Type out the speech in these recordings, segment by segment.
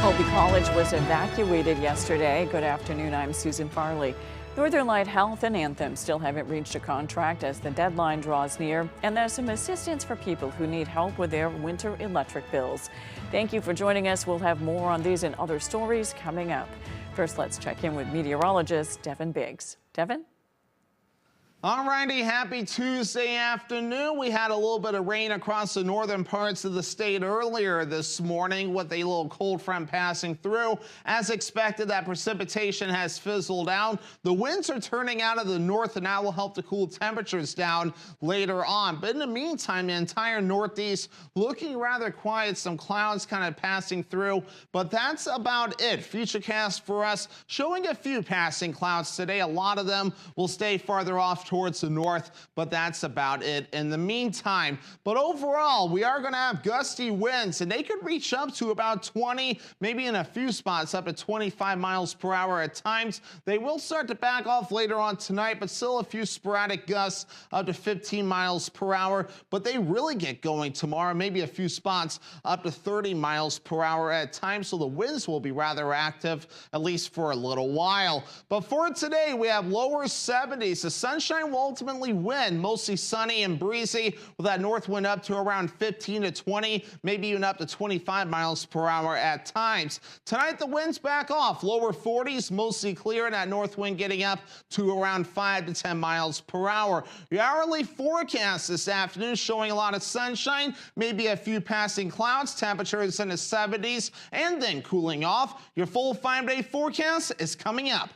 Colby College was evacuated yesterday. Good afternoon, I'm Susan Farley. Northern Light Health and Anthem still haven't reached a contract as the deadline draws near, and there's some assistance for people who need help with their winter electric bills. Thank you for joining us. We'll have more on these and other stories coming up. First, let's check in with meteorologist Devin Biggs. Devin? All righty, happy Tuesday afternoon. We had a little bit of rain across the northern parts of the state earlier this morning with a little cold front passing through. As expected, that precipitation has fizzled out. The winds are turning out of the north, and that will help to cool temperatures down later on. But in the meantime, the entire northeast looking rather quiet. Some clouds kind of passing through, but that's about it. Futurecast for us showing a few passing clouds today. A lot of them will stay farther off towards the north, but that's about it in the meantime. But overall, we are going to have gusty winds, and they could reach up to about 20, maybe in a few spots up to 25 miles per hour at times. They will start to back off later on tonight, but still a few sporadic gusts up to 15 miles per hour. But they really get going tomorrow, maybe a few spots up to 30 miles per hour at times. So the winds will be rather active, at least for a little while. But for today, we have lower 70s. The sunshine will ultimately win, mostly sunny and breezy with that north wind up to around 15 to 20, maybe even up to 25 miles per hour at times. Tonight the winds back off, lower 40s, mostly clear, and that north wind getting up to around 5 to 10 miles per hour. Your hourly forecast this afternoon showing a lot of sunshine, maybe a few passing clouds, temperatures in the 70s, and then cooling off. Your full 5-day forecast is coming up.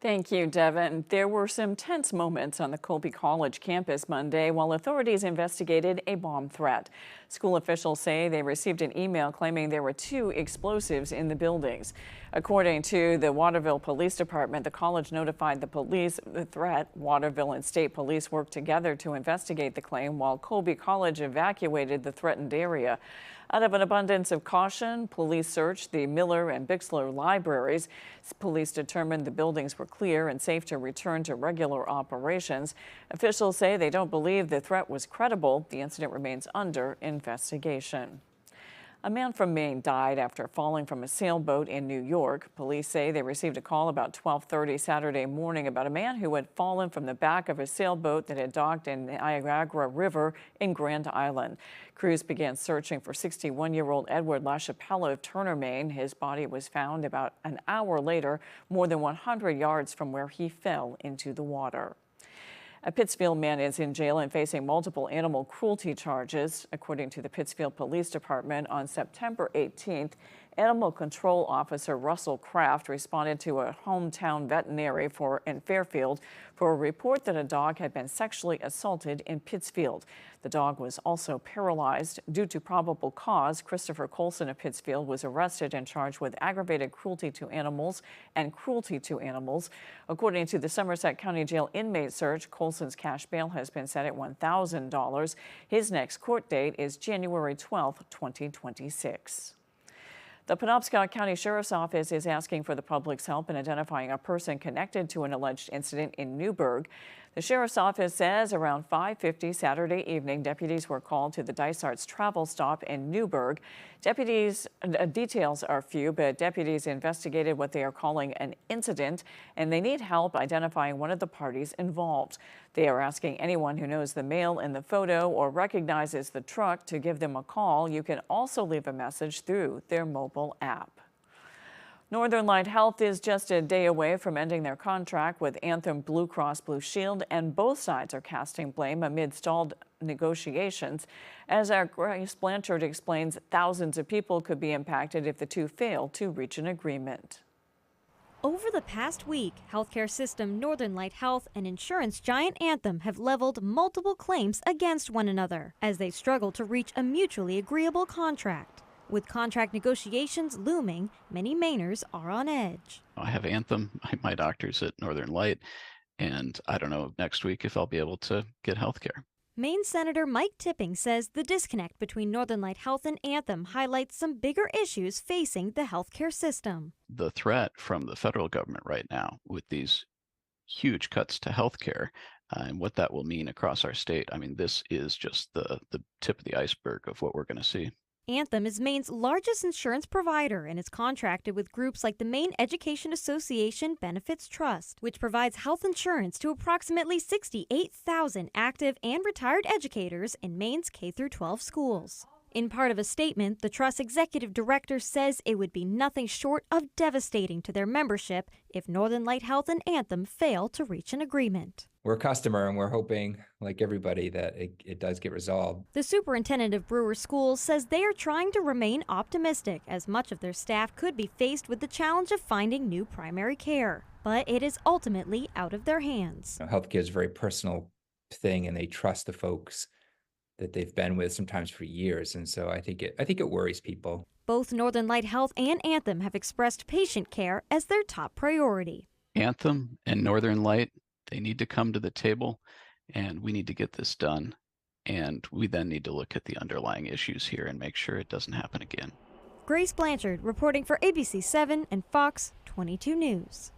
Thank you, Devin. There were some tense moments on the Colby College campus Monday while authorities investigated a bomb threat. School officials say they received an email claiming there were 2 explosives in the buildings. According to the Waterville Police Department, the college notified the police of the threat. Waterville and state police worked together to investigate the claim while Colby College evacuated the threatened area. Out of an abundance of caution, police searched the Miller and Bixler libraries. Police determined the buildings were clear and safe to return to regular operations. Officials say they don't believe the threat was credible. The incident remains under investigation. A man from Maine died after falling from a sailboat in New York. Police say they received a call about 12:30 Saturday morning about a man who had fallen from the back of a sailboat that had docked in the Niagara River in Grand Island. Crews began searching for 61-year-old Edward LaChapelle of Turner, Maine. His body was found about an hour later, more than 100 yards from where he fell into the water. A Pittsfield man is in jail and facing multiple animal cruelty charges. According to the Pittsfield Police Department, on September 18th, Animal Control Officer Russell Kraft responded to a hometown veterinary in Fairfield for a report that a dog had been sexually assaulted in Pittsfield. The dog was also paralyzed. Due to probable cause, Christopher Colson of Pittsfield was arrested and charged with aggravated cruelty to animals and cruelty to animals. According to the Somerset County Jail inmate search, Colson's cash bail has been set at $1,000. His next court date is January 12, 2026. The Penobscot County Sheriff's Office is asking for the public's help in identifying a person connected to an alleged incident in Newburgh. The Sheriff's Office says around 5:50 Saturday evening, deputies were called to the Dysart's travel stop in Newburgh. Details are few, but deputies investigated what they are calling an incident, and they need help identifying one of the parties involved. They are asking anyone who knows the male in the photo or recognizes the truck to give them a call. You can also leave a message through their mobile app. Northern Light Health is just a day away from ending their contract with Anthem Blue Cross Blue Shield, and both sides are casting blame amid stalled negotiations. As our Grace Blanchard explains, thousands of people could be impacted if the two fail to reach an agreement. Over the past week, healthcare system Northern Light Health and insurance giant Anthem have leveled multiple claims against one another as they struggle to reach a mutually agreeable contract. With contract negotiations looming, many Mainers are on edge. I have Anthem, my doctor's at Northern Light, and I don't know next week if I'll be able to get health care. Maine Senator Mike Tipping says the disconnect between Northern Light Health and Anthem highlights some bigger issues facing the healthcare system. The threat from the federal government right now with these huge cuts to healthcare and what that will mean across our state. I mean, this is just the tip of the iceberg of what we're going to see. Anthem is Maine's largest insurance provider and is contracted with groups like the Maine Education Association Benefits Trust, which provides health insurance to approximately 68,000 active and retired educators in Maine's K-12 schools. In part of a statement, the Trust's executive director says it would be nothing short of devastating to their membership if Northern Light Health and Anthem fail to reach an agreement. We're a customer and we're hoping, like everybody, that it does get resolved. The superintendent of Brewer Schools says they are trying to remain optimistic as much of their staff could be faced with the challenge of finding new primary care. But it is ultimately out of their hands. Healthcare is a very personal thing and they trust the folks that they've been with sometimes for years. And so I think it worries people. Both Northern Light Health and Anthem have expressed patient care as their top priority. Anthem and Northern Light, they need to come to the table and we need to get this done. And we then need to look at the underlying issues here and make sure it doesn't happen again. Grace Blanchard reporting for ABC 7 and Fox 22 News.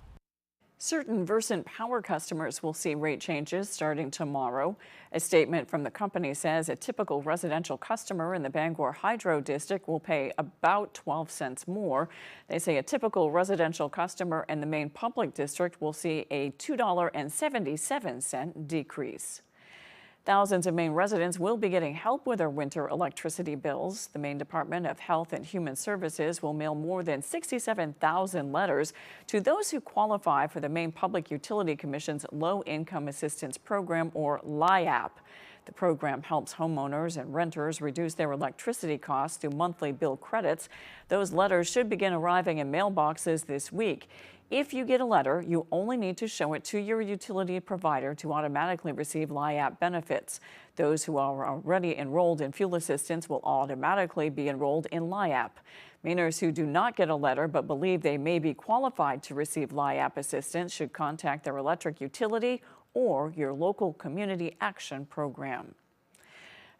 Certain Versant Power customers will see rate changes starting tomorrow. A statement from the company says a typical residential customer in the Bangor Hydro District will pay about 12 cents more. They say a typical residential customer in the Maine Public District will see a $2.77 decrease. Thousands of Maine residents will be getting help with their winter electricity bills. The Maine Department of Health and Human Services will mail more than 67,000 letters to those who qualify for the Maine Public Utility Commission's Low Income Assistance Program, or LIAP. The program helps homeowners and renters reduce their electricity costs through monthly bill credits. Those letters should begin arriving in mailboxes this week. If you get a letter, you only need to show it to your utility provider to automatically receive LIAP benefits. Those who are already enrolled in fuel assistance will automatically be enrolled in LIAP. Mainers who do not get a letter but believe they may be qualified to receive LIAP assistance should contact their electric utility or your local community action program.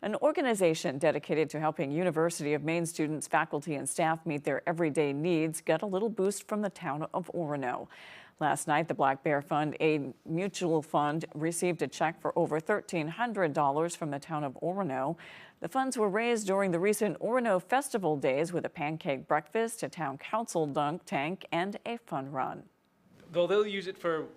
An organization dedicated to helping University of Maine students, faculty, and staff meet their everyday needs got a little boost from the town of Orono. Last night, the Black Bear Fund, a mutual fund, received a check for over $1,300 from the town of Orono. The funds were raised during the recent Orono Festival Days with a pancake breakfast, a town council dunk tank, and a fun run. Though they'll use it for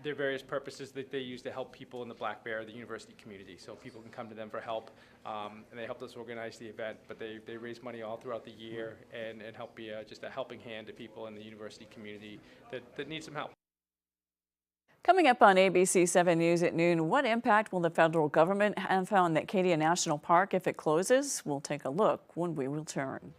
their various purposes that they use to help people in the Black Bear, the university community, so people can come to them for help, and they helped us organize the event, but they raise money all throughout the year and help be just a helping hand to people in the university community that need some help. Coming up on ABC 7 News at noon, what impact will the federal government have on the Acadia National Park if it closes? We'll take a look when we return.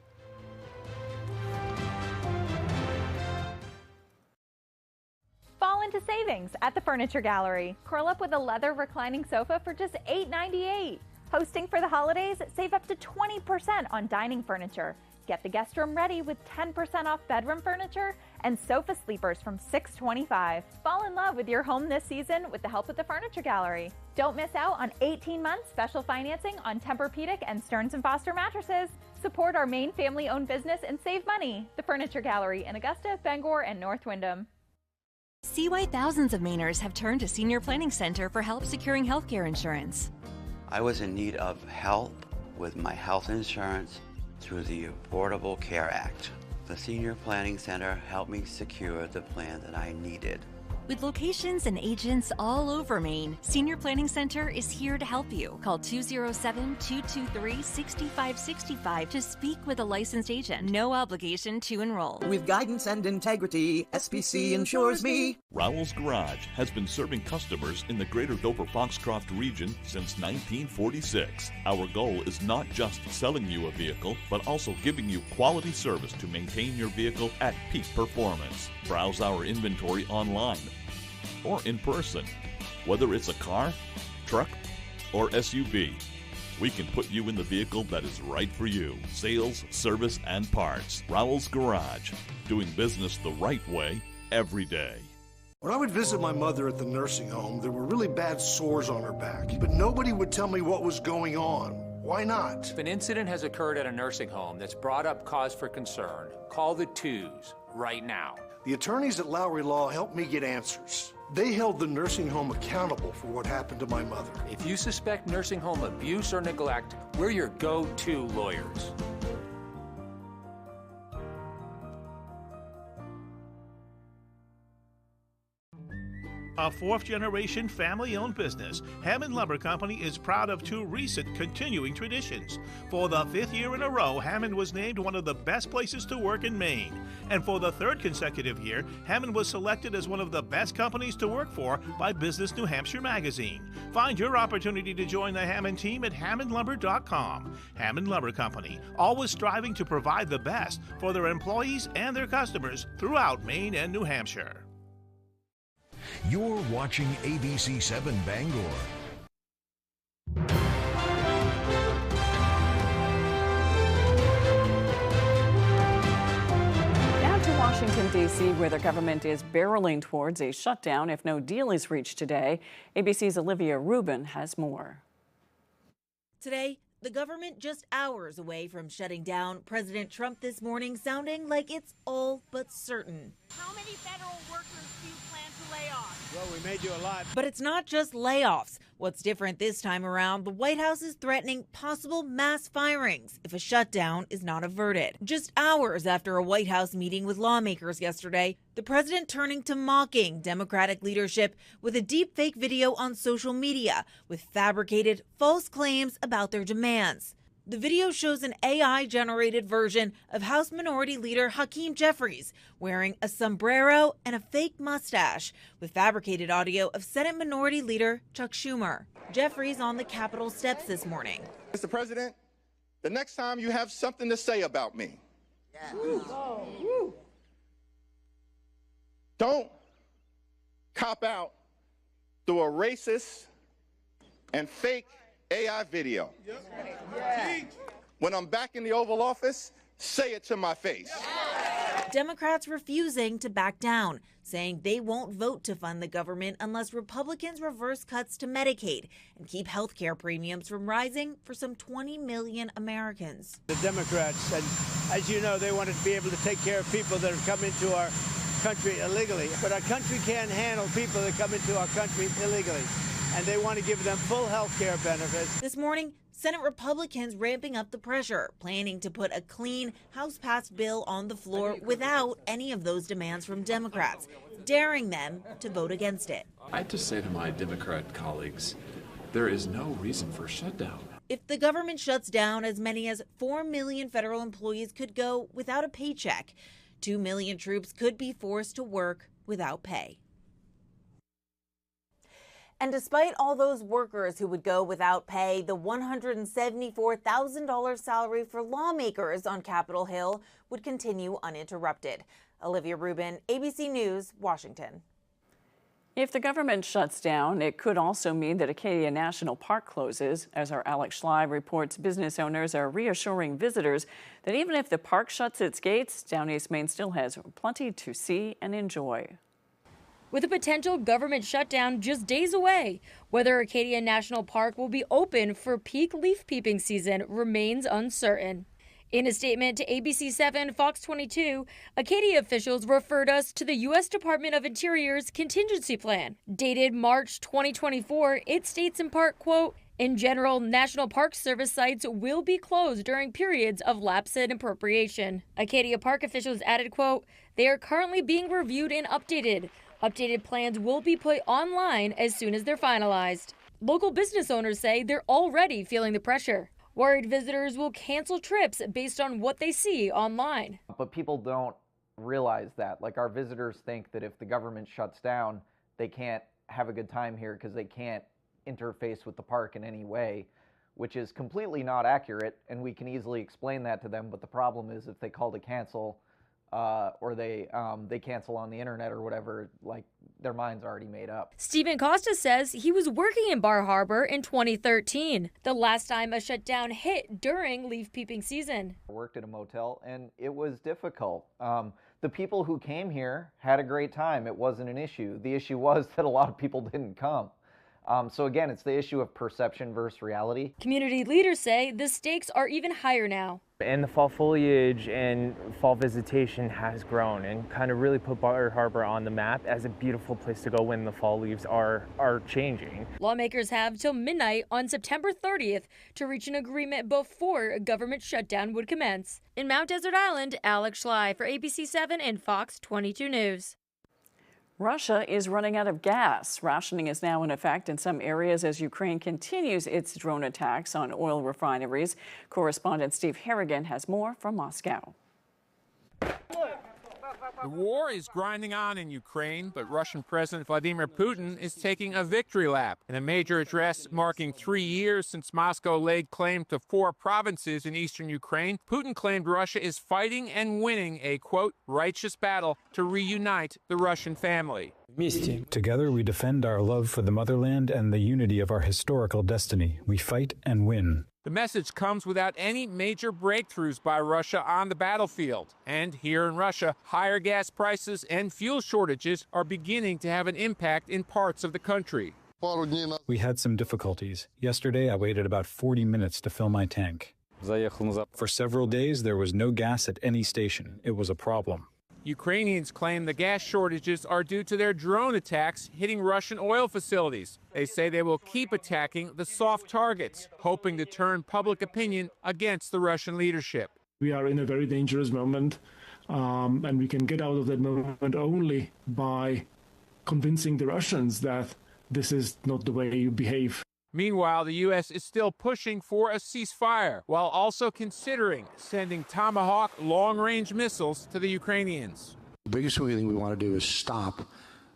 Fall into savings at the Furniture Gallery. Curl up with a leather reclining sofa for just $8.98. Hosting for the holidays, save up to 20% on dining furniture. Get the guest room ready with 10% off bedroom furniture and sofa sleepers from $6.25. Fall in love with your home this season with the help of the Furniture Gallery. Don't miss out on 18 months special financing on Tempur-Pedic and Stearns & Foster mattresses. Support our Maine family-owned business and save money. The Furniture Gallery in Augusta, Bangor, and North Windham. See why thousands of Mainers have turned to Senior Planning Center for help securing healthcare insurance. I was in need of help with my health insurance through the Affordable Care Act. The Senior Planning Center helped me secure the plan that I needed. With locations and agents all over Maine, Senior Planning Center is here to help you. Call 207-223-6565 to speak with a licensed agent. No obligation to enroll. With guidance and integrity, SPC insures me. Rowell's Garage has been serving customers in the greater Dover-Foxcroft region since 1946. Our goal is not just selling you a vehicle, but also giving you quality service to maintain your vehicle at peak performance. Browse our inventory online or in person. Whether it's a car, truck, or SUV, we can put you in the vehicle that is right for you. Sales, service, and parts. Rowell's Garage, doing business the right way every day. When I would visit my mother at the nursing home, there were really bad sores on her back, but nobody would tell me what was going on. Why not? If an incident has occurred at a nursing home that's brought up cause for concern, call the 2s right now. The attorneys at Lowry Law helped me get answers. They held the nursing home accountable for what happened to my mother. If you suspect nursing home abuse or neglect, we're your go-to lawyers. A fourth-generation family-owned business, Hammond Lumber Company is proud of two recent continuing traditions. For the 5th year in a row, Hammond was named one of the best places to work in Maine. And for the 3rd consecutive year, Hammond was selected as one of the best companies to work for by Business New Hampshire magazine. Find your opportunity to join the Hammond team at hammondlumber.com. Hammond Lumber Company, always striving to provide the best for their employees and their customers throughout Maine and New Hampshire. You're watching ABC 7 Bangor. Now to Washington, D.C., where the government is barreling towards a shutdown if no deal is reached today. ABC's Olivia Rubin has more. Today, the government just hours away from shutting down. President Trump this morning sounding like it's all but certain. How many federal workers do you plan to lay off? Well, we may do a lot. But it's not just layoffs. What's different this time around, the White House is threatening possible mass firings if a shutdown is not averted. Just hours after a White House meeting with lawmakers yesterday, the president turning to mocking Democratic leadership with a deepfake video on social media with fabricated false claims about their demands. The video shows an AI-generated version of House Minority Leader Hakeem Jeffries wearing a sombrero and a fake mustache, with fabricated audio of Senate Minority Leader Chuck Schumer. Jeffries on the Capitol steps this morning. Mr. President, the next time you have something to say about me, don't cop out through a racist and fake AI video. When I'm back in the Oval Office, say it to my face. Democrats refusing to back down, saying they won't vote to fund the government unless Republicans reverse cuts to Medicaid and keep health care premiums from rising for some 20 million Americans. The Democrats, and as you know, they want to be able to take care of people that have come into our country illegally. But our country can't handle people that come into our country illegally, and they want to give them full health care benefits. This morning, Senate Republicans ramping up the pressure, planning to put a clean House-passed bill on the floor without any of those demands from Democrats, daring them to vote against it. I just say to my Democrat colleagues, there is no reason for a shutdown. If the government shuts down, as many as 4 million federal employees could go without a paycheck. 2 million troops could be forced to work without pay. And despite all those workers who would go without pay, the $174,000 salary for lawmakers on Capitol Hill would continue uninterrupted. Olivia Rubin, ABC News, Washington. If the government shuts down, it could also mean that Acadia National Park closes. As our Alex Schley reports, business owners are reassuring visitors that even if the park shuts its gates, Down East Maine still has plenty to see and enjoy. With a potential government shutdown just days away, whether Acadia National Park will be open for peak leaf peeping season remains uncertain. In a statement to ABC 7 Fox 22, Acadia officials referred us to the U.S. Department of Interior's contingency plan. Dated March 2024, it states in part, quote, in general, National Park Service sites will be closed during periods of lapse in appropriation. Acadia Park officials added, quote, they are currently being reviewed and updated. Updated plans will be put online as soon as they're finalized. Local business owners say they're already feeling the pressure. Worried visitors will cancel trips based on what they see online. But people don't realize that. Like, our visitors think that if the government shuts down, they can't have a good time here because they can't interface with the park in any way, which is completely not accurate, and we can easily explain that to them. But the problem is if they call to cancel, or they cancel on the internet or whatever, like, their mind's already made up. Stephen Costa says he was working in Bar Harbor in 2013, the last time a shutdown hit during leaf peeping season. I worked at a motel and it was difficult. The people who came here had a great time. It wasn't an issue. The issue was that a lot of people didn't come. So again, it's the issue of perception versus reality. Community leaders say the stakes are even higher now. And the fall foliage and fall visitation has grown and kind of really put Bar Harbor on the map as a beautiful place to go when the fall leaves are changing. Lawmakers have till midnight on September 30th to reach an agreement before a government shutdown would commence. In Mount Desert Island, Alex Schley for ABC 7 and Fox 22 News. Russia is running out of gas. Rationing is now in effect in some areas as Ukraine continues its drone attacks on oil refineries. Correspondent Steve Harrigan has more from Moscow. The war is grinding on in Ukraine, but Russian President Vladimir Putin is taking a victory lap. In a major address marking 3 years since Moscow laid claim to 4 provinces in eastern Ukraine, Putin claimed Russia is fighting and winning a, quote, righteous battle to reunite the Russian family. Together we defend our love for the motherland and the unity of our historical destiny. We fight and win. The message comes without any major breakthroughs by Russia on the battlefield. And here in Russia, higher gas prices and fuel shortages are beginning to have an impact in parts of the country. We had some difficulties. Yesterday, I waited about 40 minutes to fill my tank. For several days, there was no gas at any station. It was a problem. Ukrainians claim the gas shortages are due to their drone attacks hitting Russian oil facilities. They say they will keep attacking the soft targets, hoping to turn public opinion against the Russian leadership. We are in a very dangerous moment, and we can get out of that moment only by convincing the Russians that this is not the way you behave. Meanwhile, the U.S. is still pushing for a ceasefire, while also considering sending Tomahawk long-range missiles to the Ukrainians. The biggest thing we want to do is stop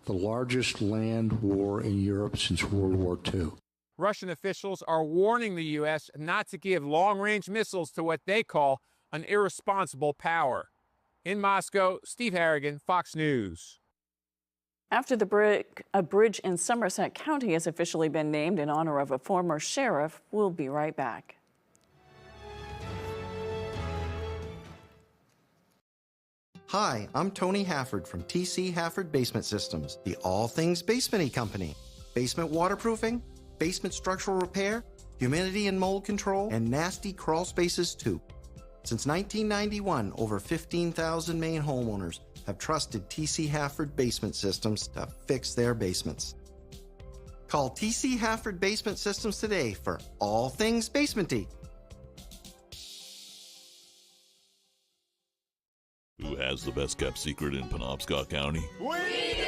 the largest land war in Europe since World War II. Russian officials are warning the U.S. not to give long-range missiles to what they call an irresponsible power. In Moscow, Steve Harrigan, Fox News. After a bridge in Somerset County has officially been named in honor of a former sheriff. We'll be right back. Hi, I'm Tony Hafford from TC Hafford Basement Systems, the all things basement-y company. Basement waterproofing, basement structural repair, humidity and mold control, and nasty crawl spaces too. Since 1991, over 15,000 Maine homeowners have trusted TC Hafford Basement Systems to fix their basements. Call TC Hafford Basement Systems today for all things basement-y. Who has the best kept secret in Penobscot County? We do!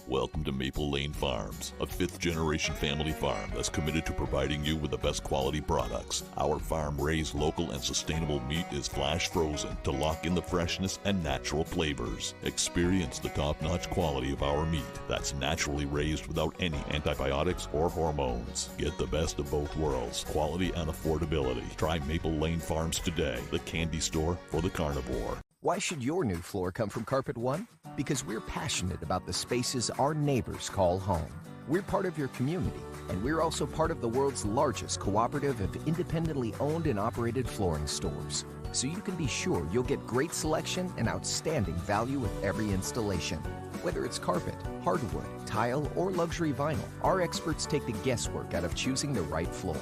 Welcome to Maple Lane Farms, a 5th-generation family farm that's committed to providing you with the best quality products. Our farm-raised local and sustainable meat is flash frozen to lock in the freshness and natural flavors. Experience the top-notch quality of our meat that's naturally raised without any antibiotics or hormones. Get the best of both worlds, quality and affordability. Try Maple Lane Farms today, the candy store for the carnivore. Why should your new floor come from Carpet One? Because we're passionate about the spaces our neighbors call home. We're part of your community, and we're also part of the world's largest cooperative of independently owned and operated flooring stores. So you can be sure you'll get great selection and outstanding value with every installation. Whether it's carpet, hardwood, tile, or luxury vinyl, our experts take the guesswork out of choosing the right floor.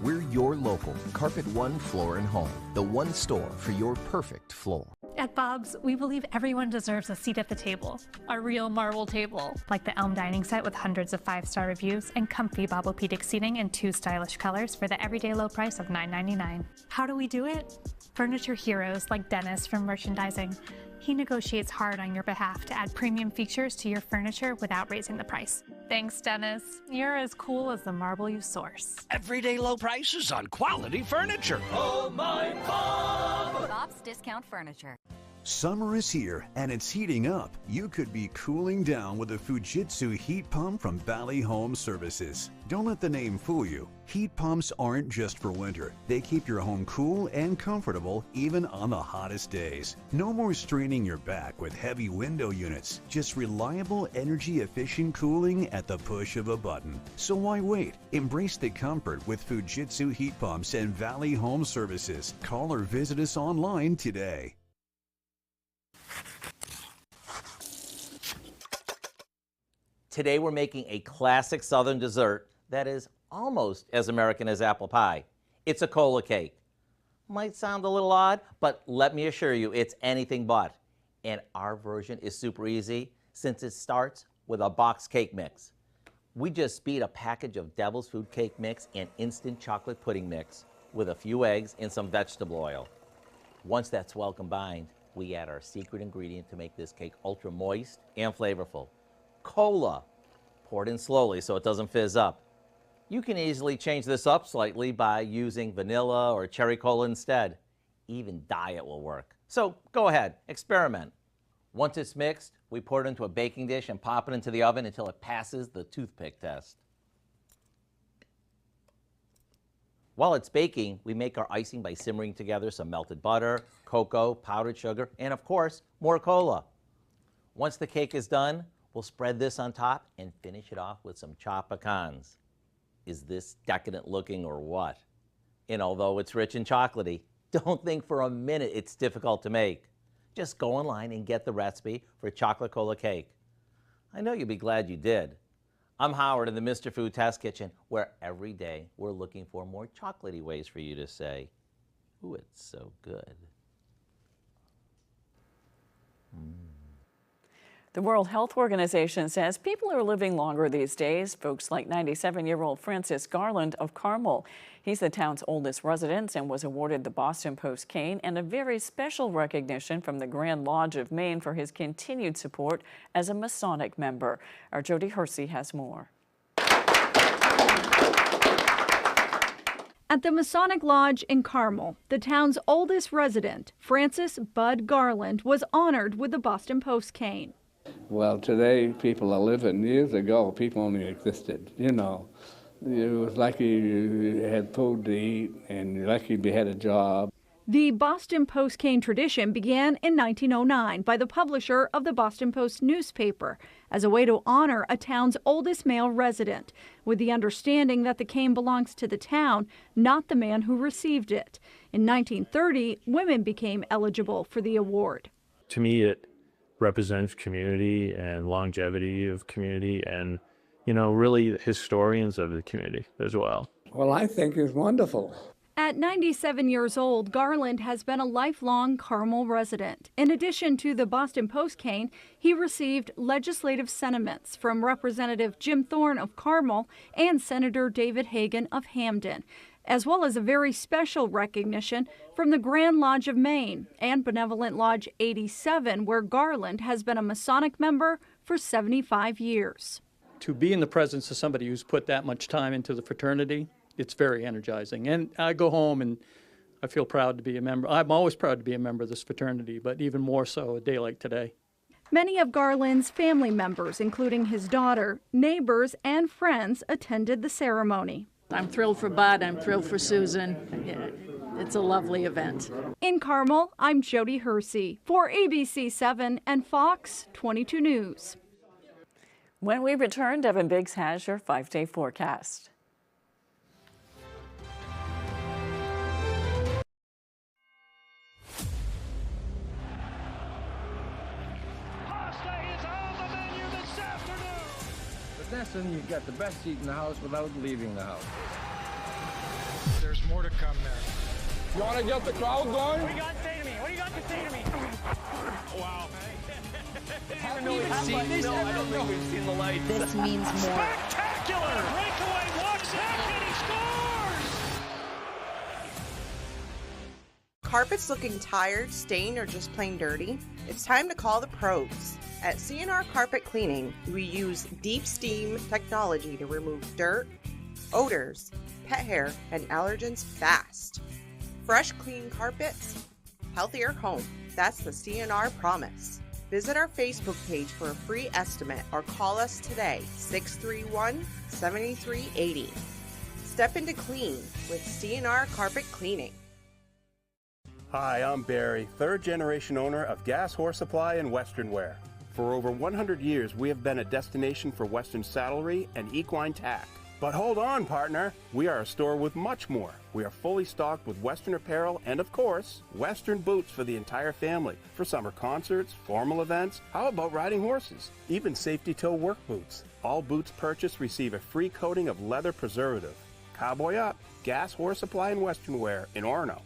We're your local Carpet One Floor and Home, the one store for your perfect floor. At Bob's, we believe everyone deserves a seat at the table, a real marble table, like the Elm dining set with hundreds of 5-star reviews and comfy Bobopedic seating in 2 stylish colors for the everyday low price of $9.99. How do we do it? Furniture heroes like Dennis from merchandising. He negotiates hard on your behalf to add premium features to your furniture without raising the price. Thanks, Dennis. You're as cool as the marble you source. Everyday low prices on quality furniture. Oh, my Bob! Bob's Discount Furniture. Summer is here, and it's heating up. You could be cooling down with a Fujitsu heat pump from Valley Home Services. Don't let the name fool you. Heat pumps aren't just for winter. They keep your home cool and comfortable even on the hottest days. No more straining your back with heavy window units. Just reliable, energy-efficient cooling at the push of a button. So why wait? Embrace the comfort with Fujitsu heat pumps and Valley Home Services. Call or visit us online today. Today we're making a classic Southern dessert that is almost as American as apple pie. It's a cola cake. Might sound a little odd, but let me assure you it's anything but. And our version is super easy since it starts with a box cake mix. We just speed a package of Devil's Food cake mix and instant chocolate pudding mix with a few eggs and some vegetable oil. Once that's well combined, we add our secret ingredient to make this cake ultra moist and flavorful. Cola, poured in slowly so it doesn't fizz up. You can easily change this up slightly by using vanilla or cherry cola instead. Even diet will work. So go ahead, experiment. Once it's mixed, we pour it into a baking dish and pop it into the oven until it passes the toothpick test. While it's baking, we make our icing by simmering together some melted butter, cocoa, powdered sugar, and of course, more cola. Once the cake is done, we'll spread this on top and finish it off with some chopped pecans. Is this decadent looking or what? And although it's rich and chocolatey, don't think for a minute it's difficult to make. Just go online and get the recipe for chocolate cola cake. I know you'll be glad you did. I'm Howard in the Mr. Food Test Kitchen, where every day we're looking for more chocolatey ways for you to say, ooh, it's so good. The World Health Organization says people are living longer these days, folks like 97-year-old Francis Garland of Carmel. He's the town's oldest resident and was awarded the Boston Post cane and a very special recognition from the Grand Lodge of Maine for his continued support as a Masonic member. Our Jody Hersey has more. At the Masonic Lodge in Carmel, the town's oldest resident, Francis Bud Garland, was honored with the Boston Post cane. Well, today people are living. Years ago, people only existed. You know, it was lucky you had food to eat and you're lucky you had a job. The Boston Post cane tradition began in 1909 by the publisher of the Boston Post newspaper as a way to honor a town's oldest male resident, with the understanding that the cane belongs to the town, not the man who received it. In 1930, women became eligible for the award. To me, it represents community and longevity of community and, you know, really historians of the community as well. Well, I think it's wonderful. At 97 years old, Garland has been a lifelong Carmel resident. In addition to the Boston Post cane, he received legislative sentiments from Representative Jim Thorne of Carmel and Senator David Hagan of Hamden, as well as a very special recognition from the Grand Lodge of Maine and Benevolent Lodge 87, where Garland has been a Masonic member for 75 years. To be in the presence of somebody who's put that much time into the fraternity, it's very energizing. And I go home and I feel proud to be a member. I'm always proud to be a member of this fraternity, but even more so a day like today. Many of Garland's family members, including his daughter, neighbors, and friends, attended the ceremony. I'm thrilled for Bud. I'm thrilled for Susan. It's a lovely event. In Carmel, I'm Jody Hersey for ABC 7 and Fox 22 News. When we return, Devin Biggs has your 5-day forecast. Destin, you got the best seat in the house without leaving the house. There's more to come there. You want to get the crowd going? What do you got to say to me? What do you got to say to me? Wow. Haven't even seen this. No, I don't think we've seen the lights. This means more. Spectacular! Breakaway walks back and he scores! Carpets looking tired, stained, or just plain dirty? It's time to call the pros. At C&R Carpet Cleaning, we use deep steam technology to remove dirt, odors, pet hair, and allergens fast. Fresh, clean carpets, healthier home. That's the C&R promise. Visit our Facebook page for a free estimate or call us today, 631-7380. Step into clean with C&R Carpet Cleaning. Hi, I'm Barry, third-generation owner of Gas Horse Supply and Western Wear. For over 100 years, we have been a destination for Western saddlery and equine tack. But hold on, partner. We are a store with much more. We are fully stocked with Western apparel and, of course, Western boots for the entire family. For summer concerts, formal events, how about riding horses? Even safety toe work boots. All boots purchased receive a free coating of leather preservative. Cowboy up. Gas Horse Supply and Western Wear in Orono.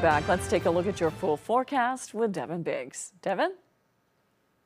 back. Let's take a look at your full forecast with Devin Biggs. Devin?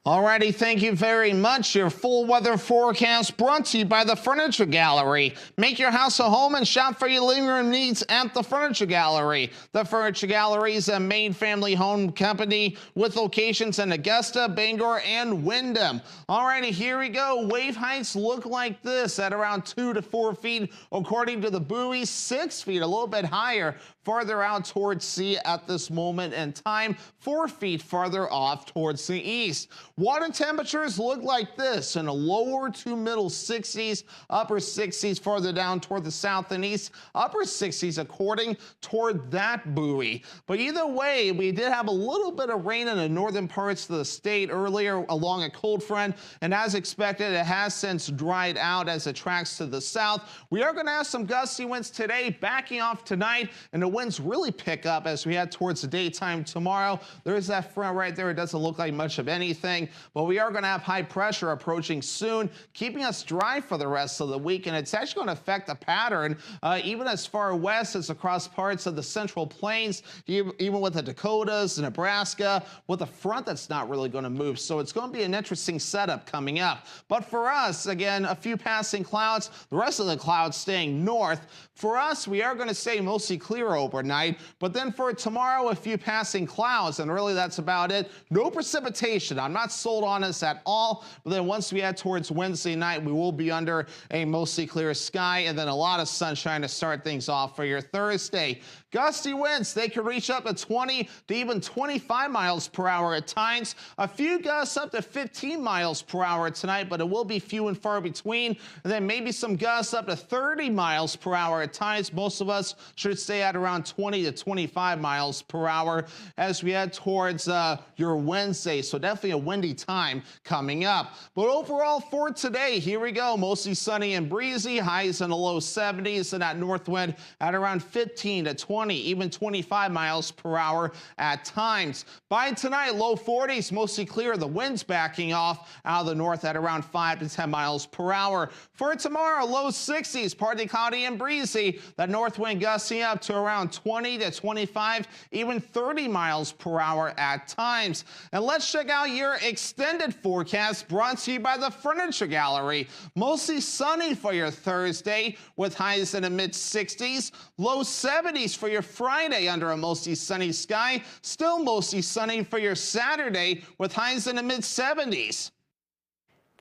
Alrighty, thank you very much. Your full weather forecast brought to you by the Furniture Gallery. Make your house a home and shop for your living room needs at the Furniture Gallery. The Furniture Gallery is a main family home company with locations in Augusta, Bangor, and Windham. Alrighty, here we go. Wave heights look like this at around 2 to 4 feet, according to the buoy, 6 feet, a little bit higher farther out towards sea at this moment in time, 4 feet farther off towards the east. Water temperatures look like this in a lower to middle 60s, upper 60s farther down toward the south and east, upper 60s according toward that buoy. But either way, we did have a little bit of rain in the northern parts of the state earlier along a cold front, and as expected, it has since dried out as it tracks to the south. We are going to have some gusty winds today, backing off tonight, and the winds really pick up as we head towards the daytime tomorrow. There is that front right there. It doesn't look like much of anything, but we are going to have high pressure approaching soon, keeping us dry for the rest of the week, and it's actually going to affect the pattern even as far west as across parts of the Central Plains, even with the Dakotas, Nebraska, with a front that's not really going to move. So it's going to be an interesting setup coming up. But for us, again, a few passing clouds, the rest of the clouds staying north. For us, we are going to stay mostly clear overnight, but then for tomorrow, a few passing clouds, and really that's about it. No precipitation. I'm not sold on us at all, but then once we head towards Wednesday night, we will be under a mostly clear sky, and then a lot of sunshine to start things off for your Thursday. Gusty winds, they can reach up to 20 to even 25 miles per hour at times. A few gusts up to 15 miles per hour tonight, but it will be few and far between. And then maybe some gusts up to 30 miles per hour at times. Most of us should stay at around 20 to 25 miles per hour as we head towards your Wednesday. So definitely a windy time coming up. But overall for today, here we go. Mostly sunny and breezy, highs in the low 70s, and that north wind at around 15 to 20, even 25 miles per hour at times. By tonight, low 40s, mostly clear. The winds backing off out of the north at around 5 to 10 miles per hour. For tomorrow, low 60s, partly cloudy and breezy. That north wind gusting up to around 20 to 25, even 30 miles per hour at times. And let's check out your extended forecast brought to you by the Furniture Gallery. Mostly sunny for your Thursday with highs in the mid 60s, low 70s for your Friday under a mostly sunny sky, still mostly sunny for your Saturday with highs in the mid 70s.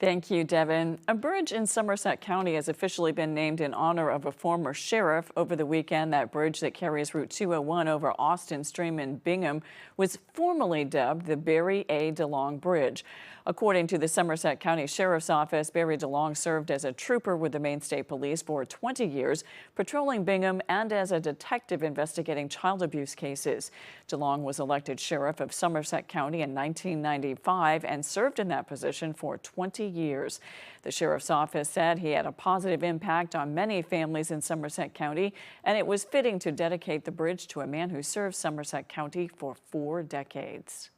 Thank you, Devin. A bridge in Somerset County has officially been named in honor of a former sheriff. Over the weekend, that bridge that carries Route 201 over Austin Stream in Bingham was formally dubbed the Barry A. DeLong Bridge. According to the Somerset County Sheriff's Office, Barry DeLong served as a trooper with the Maine State Police for 20 years, patrolling Bingham, and as a detective investigating child abuse cases. DeLong was elected sheriff of Somerset County in 1995 and served in that position for 20 years. The sheriff's office said he had a positive impact on many families in Somerset County, and it was fitting to dedicate the bridge to a man who served Somerset County for 4 decades.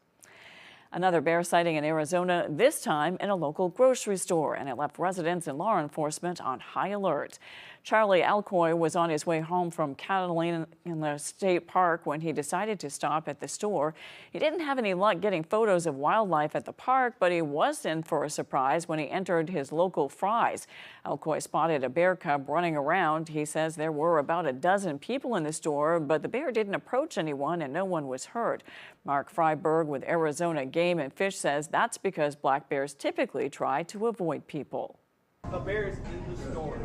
Another bear sighting in Arizona, this time in a local grocery store, and it left residents and law enforcement on high alert. Charlie Alcoy was on his way home from Catalina in the state park when he decided to stop at the store. He didn't have any luck getting photos of wildlife at the park, but he was in for a surprise when he entered his local Fry's. Alcoy spotted a bear cub running around. He says there were about a dozen people in the store, but the bear didn't approach anyone and no one was hurt. Mark Freiberg with Arizona Game and Fish says that's because black bears typically try to avoid people. A bear is in the store.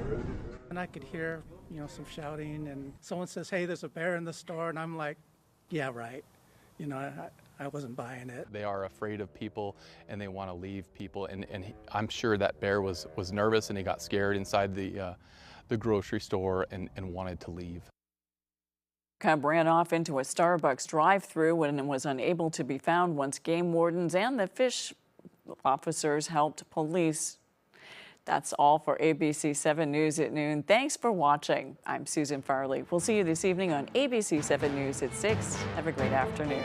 And I could hear, some shouting, and someone says, "Hey, there's a bear in the store," and I'm like, "Yeah, right." I wasn't buying it. They are afraid of people, and they want to leave people, and I'm sure that bear was nervous, and he got scared inside the grocery store and wanted to leave. Cub ran off into a Starbucks drive-thru and was unable to be found once game wardens and the fish officers helped police. That's all for ABC 7 News at noon. Thanks for watching. I'm Susan Farley. We'll see you this evening on ABC 7 News at 6. Have a great afternoon.